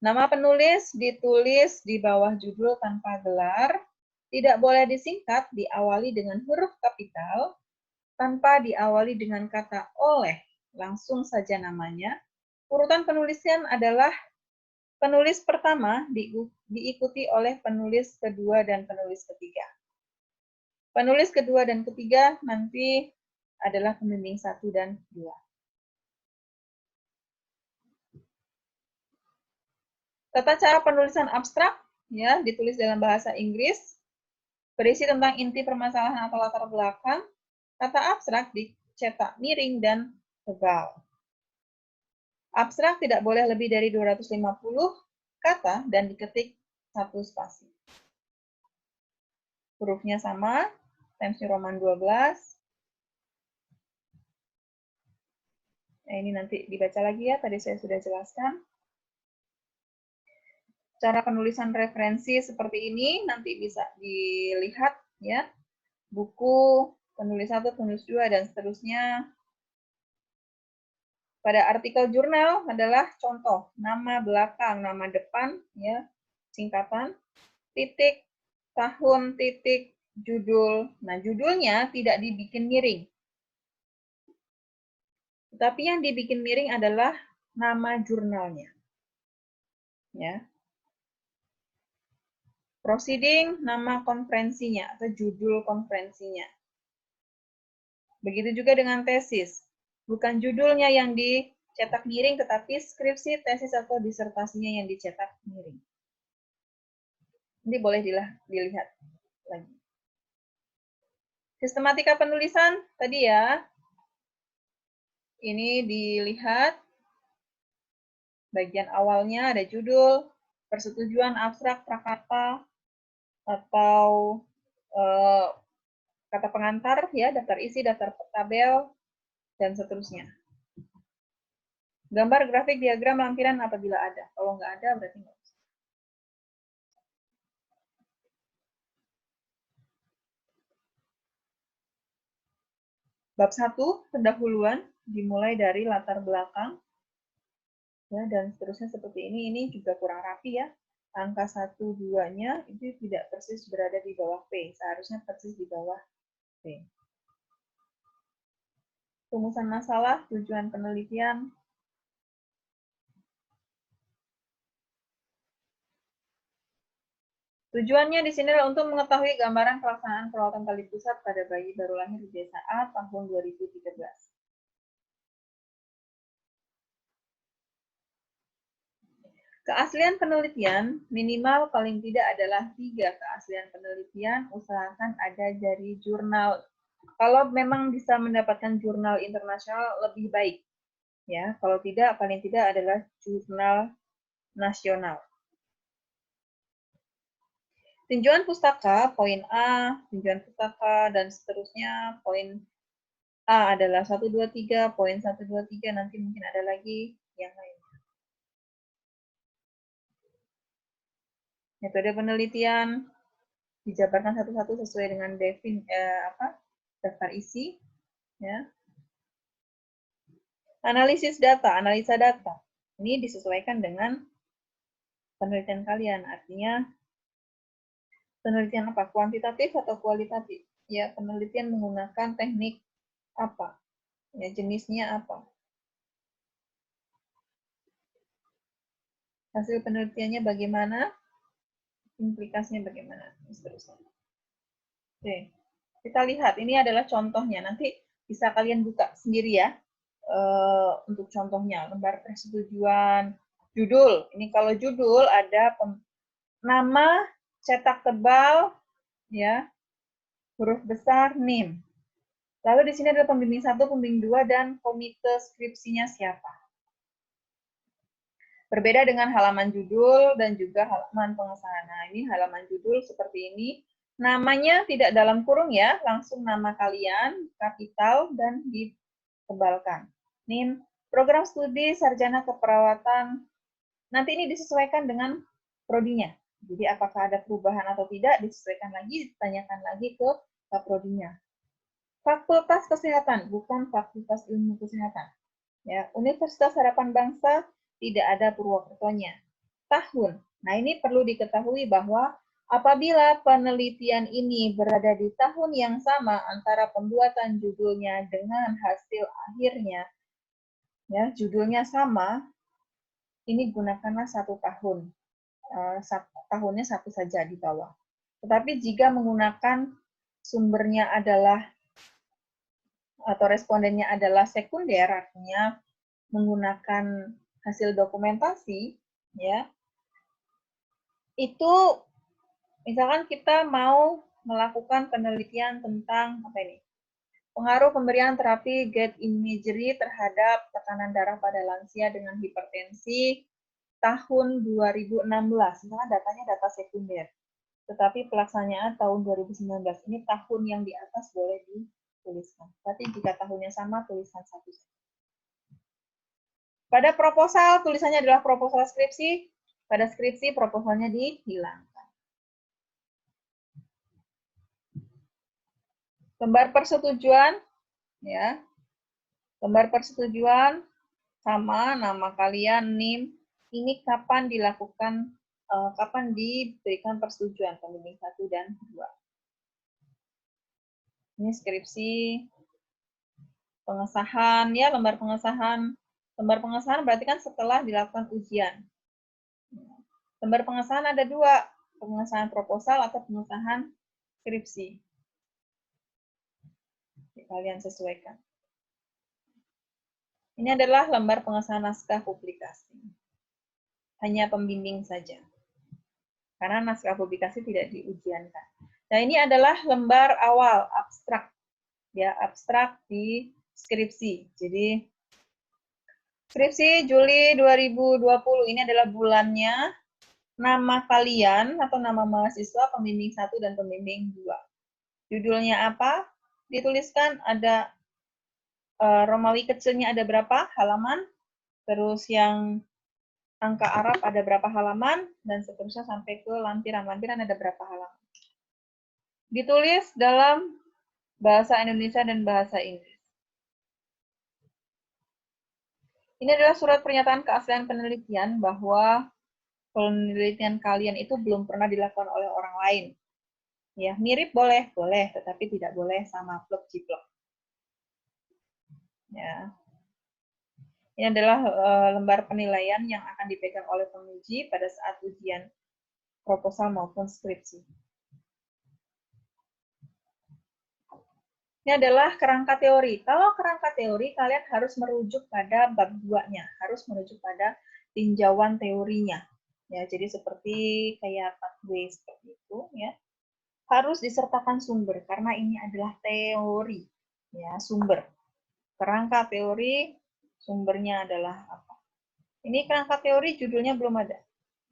Nama penulis ditulis di bawah judul tanpa gelar, tidak boleh disingkat, diawali dengan huruf kapital, tanpa diawali dengan kata oleh, langsung saja namanya. Urutan penulisan adalah penulis pertama diikuti oleh penulis kedua dan penulis ketiga. Penulis kedua dan ketiga nanti adalah pembimbing 1 dan 2. Tata cara penulisan abstrak, ya, ditulis dalam bahasa Inggris, berisi tentang inti permasalahan atau latar belakang. Kata abstrak dicetak miring dan tebal. Abstrak tidak boleh lebih dari 250 kata dan diketik 1 spasi. Hurufnya sama, Times New Roman 12. Nah, ini nanti dibaca lagi ya, tadi saya sudah jelaskan. Cara penulisan referensi seperti ini nanti bisa dilihat ya. Buku penulis 1, penulis 2 dan seterusnya. Pada artikel jurnal adalah contoh nama belakang, nama depan ya, singkatan, titik, tahun, titik, judul. Nah, judulnya tidak dibikin miring. Tetapi yang dibikin miring adalah nama jurnalnya. Ya. Proceeding, nama konferensinya atau judul konferensinya. Begitu juga dengan tesis. Bukan judulnya yang dicetak miring, tetapi skripsi, tesis, atau disertasinya yang dicetak miring. Ini boleh dilihat lagi. Sistematika penulisan tadi ya. Ini dilihat. Bagian awalnya ada judul, persetujuan, abstrak, prakata, atau kata pengantar, ya, daftar isi, daftar tabel, dan seterusnya. Gambar, grafik, diagram, lampiran apabila ada. Kalau nggak ada, berarti nggak usah. Bab 1, pendahuluan, dimulai dari latar belakang, ya, dan seterusnya seperti ini. Ini juga kurang rapi ya. Angka 1, 2-nya itu tidak persis berada di bawah P. Seharusnya persis di bawah P. Rumusan masalah, tujuan penelitian. Tujuannya di sini adalah untuk mengetahui gambaran pelaksanaan perawatan tali pusat pada bayi baru lahir di desa A tahun 2013. Keaslian penelitian, minimal paling tidak adalah 3 keaslian penelitian, usahakan ada dari jurnal. Kalau memang bisa mendapatkan jurnal internasional, lebih baik. Ya, kalau tidak, paling tidak adalah jurnal nasional. Tinjauan pustaka, poin A, tinjauan pustaka, dan seterusnya, poin A adalah 1, 2, 3, poin 1, 2, 3, nanti mungkin ada lagi yang lain. Metode penelitian dijabarkan satu-satu sesuai dengan daftar isi. Ya. Analisis data, analisa data. Ini disesuaikan dengan penelitian kalian, artinya penelitian apa? Kuantitatif atau kualitatif? Ya, penelitian menggunakan teknik apa? Ya, jenisnya apa? Hasil penelitiannya bagaimana? Implikasinya bagaimana? Seterusnya. Oke, kita lihat. Ini adalah contohnya. Nanti bisa kalian buka sendiri ya. Untuk contohnya, lembar persetujuan, judul. Ini kalau judul ada nama, cetak tebal, ya, huruf besar, NIM. Lalu di sini ada pembimbing 1, pembimbing 2, dan komite skripsinya siapa. Berbeda dengan halaman judul dan juga halaman pengesahan. Nah, ini halaman judul seperti ini. Namanya tidak dalam kurung ya, langsung nama kalian, kapital, dan ditebalkan. NIM, program studi sarjana keperawatan, nanti ini disesuaikan dengan prodinya. Jadi apakah ada perubahan atau tidak, disesuaikan lagi, ditanyakan lagi ke prodinya. Fakultas Kesehatan, bukan Fakultas Ilmu Kesehatan. Ya, Universitas Harapan Bangsa tidak ada Purwokertonya. Tahun. Nah, ini perlu diketahui bahwa apabila penelitian ini berada di tahun yang sama antara pembuatan judulnya dengan hasil akhirnya, ya, judulnya sama, ini gunakanlah 1 tahun. Tahunnya 1 saja di bawah. Tetapi jika menggunakan sumbernya adalah atau respondennya adalah sekunder, artinya menggunakan hasil dokumentasi, ya, itu misalkan kita mau melakukan penelitian tentang apa ini? Pengaruh pemberian terapi gate imagery terhadap tekanan darah pada lansia dengan hipertensi tahun 2016. Misalkan datanya data sekunder. Tetapi pelaksanaan tahun 2019. Ini tahun yang di atas boleh dituliskan. Tapi jika tahunnya sama, tuliskan 1 saja. Pada proposal, tulisannya adalah proposal skripsi. Pada skripsi, proposalnya dihilangkan. Lembar persetujuan, ya. Lembar persetujuan sama nama kalian, NIM. Ini kapan dilakukan, kapan diberikan persetujuan pembimbing 1 dan 2. Ini skripsi, pengesahan, ya, lembar pengesahan. Lembar pengesahan berarti kan setelah dilakukan ujian. Lembar pengesahan ada 2, pengesahan proposal atau pengesahan skripsi. Kalian sesuaikan. Ini adalah lembar pengesahan naskah publikasi. Hanya pembimbing saja. Karena naskah publikasi tidak diujiankan. Nah, ini adalah lembar awal, abstrak. Ya, abstrak di skripsi. Jadi, skripsi Juli 2020 ini adalah bulannya, nama kalian atau nama mahasiswa, pembimbing 1 dan pembimbing 2. Judulnya apa? Dituliskan ada Romawi kecilnya ada berapa halaman, terus yang angka Arab ada berapa halaman, dan seterusnya sampai ke lampiran. Lampiran ada berapa halaman. Ditulis dalam bahasa Indonesia dan bahasa Inggris. Ini adalah surat pernyataan keaslian penelitian bahwa penelitian kalian itu belum pernah dilakukan oleh orang lain. Ya, mirip boleh, tetapi tidak boleh sama plek-jiplek. Ya. Ini adalah lembar penilaian yang akan dipegang oleh penguji pada saat ujian proposal maupun skripsi. Ini adalah kerangka teori. Kalau kerangka teori, kalian harus merujuk pada bab 2-nya, harus merujuk pada tinjauan teorinya. Ya, jadi seperti kayak pathway seperti itu, ya. Harus disertakan sumber karena ini adalah teori, ya, sumber. Kerangka teori, sumbernya adalah apa? Ini kerangka teori judulnya belum ada.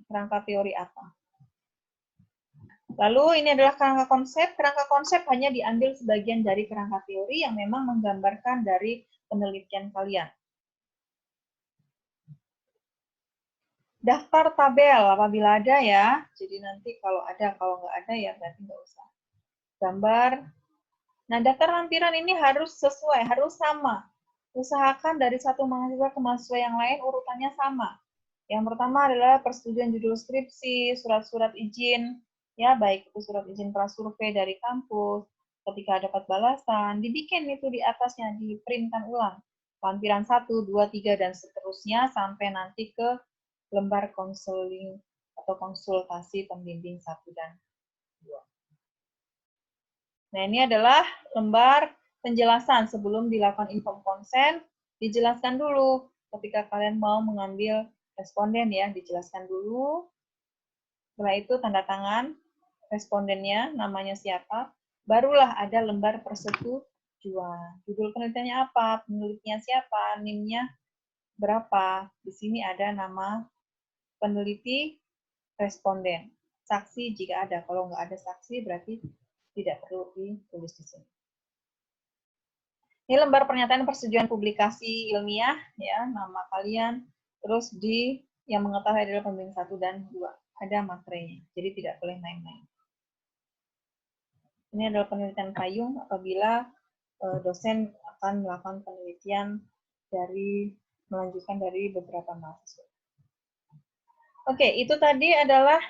Kerangka teori apa? Lalu ini adalah kerangka konsep. Kerangka konsep hanya diambil sebagian dari kerangka teori yang memang menggambarkan dari penelitian kalian. Daftar tabel apabila ada ya. Jadi nanti kalau ada, kalau nggak ada ya berarti nggak usah. Gambar. Nah, daftar lampiran ini harus sesuai, harus sama. Usahakan dari satu mahasiswa ke mahasiswa yang lain urutannya sama. Yang pertama adalah persetujuan judul skripsi, surat-surat izin, ya baik itu surat izin prasurvei dari kampus, ketika dapat balasan, dibikin itu di atasnya, diprintkan ulang. Lampiran 1, 2, 3, dan seterusnya sampai nanti ke lembar konseling atau konsultasi pembimbing 1 dan 2. Nah, ini adalah lembar penjelasan sebelum dilakukan inform konsen, dijelaskan dulu ketika kalian mau mengambil responden ya, dijelaskan dulu. Setelah itu tanda tangan respondennya, namanya siapa, barulah ada lembar persetujuan. Judul penelitiannya apa, penelitinya siapa, NIM-nya berapa. Di sini ada nama peneliti, responden. Saksi jika ada, kalau nggak ada saksi berarti tidak perlu ditulis di sini. Ini lembar pernyataan persetujuan publikasi ilmiah, ya, nama kalian, terus di yang mengetahui adalah pembimbing 1 dan 2. Ada materinya, jadi tidak boleh main-main. Ini adalah penelitian payung apabila dosen akan melakukan penelitian melanjutkan dari beberapa mahasiswa. Oke, itu tadi adalah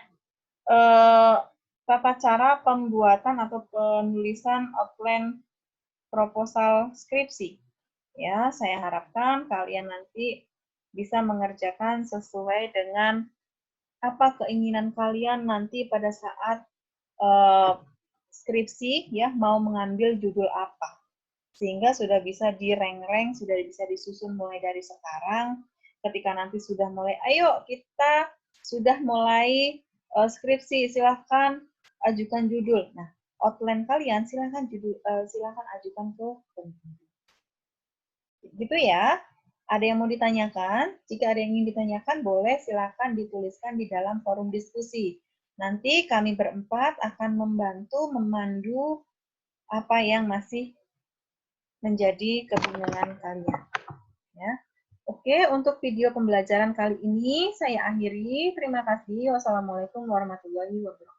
tata cara pembuatan atau penulisan outline proposal skripsi. Ya, saya harapkan kalian nanti bisa mengerjakan sesuai dengan apa keinginan kalian nanti pada saat skripsi, ya, mau mengambil judul apa. Sehingga sudah bisa di-rank-rank, sudah bisa disusun mulai dari sekarang. Ketika nanti sudah mulai, ayo kita sudah mulai skripsi, silahkan ajukan judul. Nah, outline kalian silahkan ajukan ke pembimbing. Gitu ya. Ada yang mau ditanyakan? Jika ada yang ingin ditanyakan, boleh silahkan dituliskan di dalam forum diskusi. Nanti kami berempat akan membantu memandu apa yang masih menjadi kebingungan kalian. Ya. Oke, untuk video pembelajaran kali ini saya akhiri. Terima kasih. Wassalamualaikum warahmatullahi wabarakatuh.